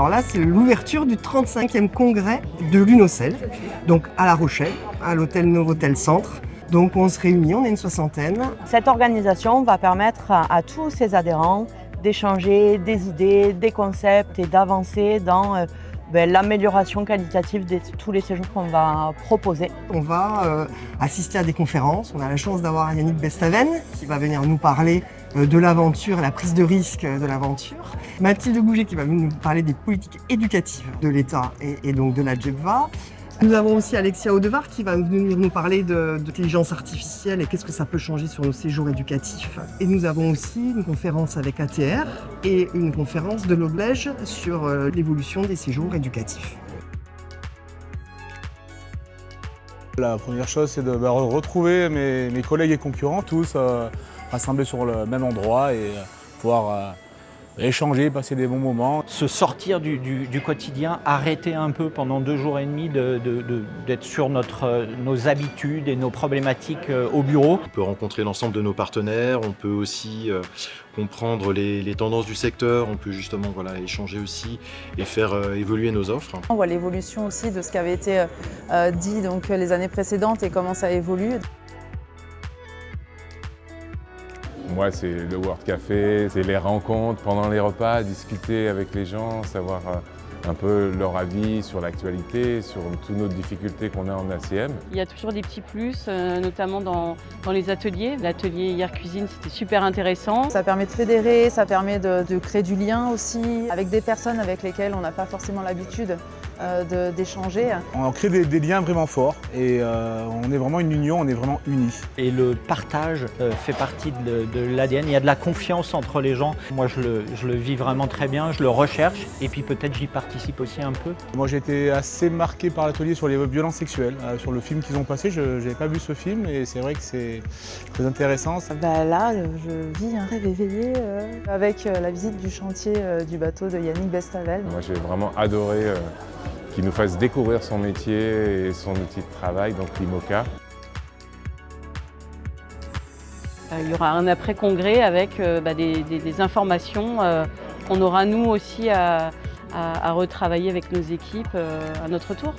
Alors là, c'est l'ouverture du 35e congrès de l'Unocell, donc à La Rochelle, à l'hôtel Novotel Centre. Donc on se réunit, on est une 60aine. Cette organisation va permettre à tous ses adhérents d'échanger des idées, des concepts et d'avancer dans l'amélioration qualitative de tous les séjours qu'on va proposer. On va assister à des conférences. On a la chance d'avoir Yannick Bestaven qui va venir nous parler de l'aventure, la prise de risque de l'aventure. Mathilde Gouget qui va venir nous parler des politiques éducatives de l'État et donc de la GEPVA. Nous avons aussi Alexia Audevar qui va venir nous parler d'intelligence artificielle et qu'est-ce que ça peut changer sur nos séjours éducatifs. Et nous avons aussi une conférence avec ATR et une conférence de l'Oblège sur l'évolution des séjours éducatifs. La première chose, c'est de retrouver mes collègues et concurrents, tous rassemblés sur le même endroit et pouvoir échanger, passer des bons moments. Se sortir du quotidien, arrêter un peu pendant 2 jours et demi d'être sur nos habitudes et nos problématiques au bureau. On peut rencontrer l'ensemble de nos partenaires, on peut aussi comprendre les tendances du secteur, on peut justement échanger aussi et faire évoluer nos offres. On voit l'évolution aussi de ce qui avait été dit donc, les années précédentes et comment ça évolue. Moi, c'est le World Café, c'est les rencontres pendant les repas, discuter avec les gens, savoir un peu leur avis sur l'actualité, sur toutes nos difficultés qu'on a en ACM. Il y a toujours des petits plus, notamment dans les ateliers. L'atelier hier cuisine, c'était super intéressant. Ça permet de fédérer, ça permet de créer du lien aussi avec des personnes avec lesquelles on n'a pas forcément l'habitude d'échanger. On crée des liens vraiment forts et on est vraiment une union, on est vraiment unis. Et le partage fait partie de l'ADN. Il y a de la confiance entre les gens. Moi, je le vis vraiment très bien, je le recherche et puis peut-être j'y participe aussi un peu. Moi, j'ai été assez marqué par l'atelier sur les violences sexuelles, sur le film qu'ils ont passé. Je n'avais pas vu ce film et c'est vrai que c'est très intéressant. Là, je vis un rêve éveillé avec la visite du chantier du bateau de Yannick Bestavel. Moi, j'ai vraiment adoré qu'il nous fasse découvrir son métier et son outil de travail, donc l'IMOCA. Il y aura un après-congrès avec des informations qu'on aura nous aussi à retravailler avec nos équipes à notre tour.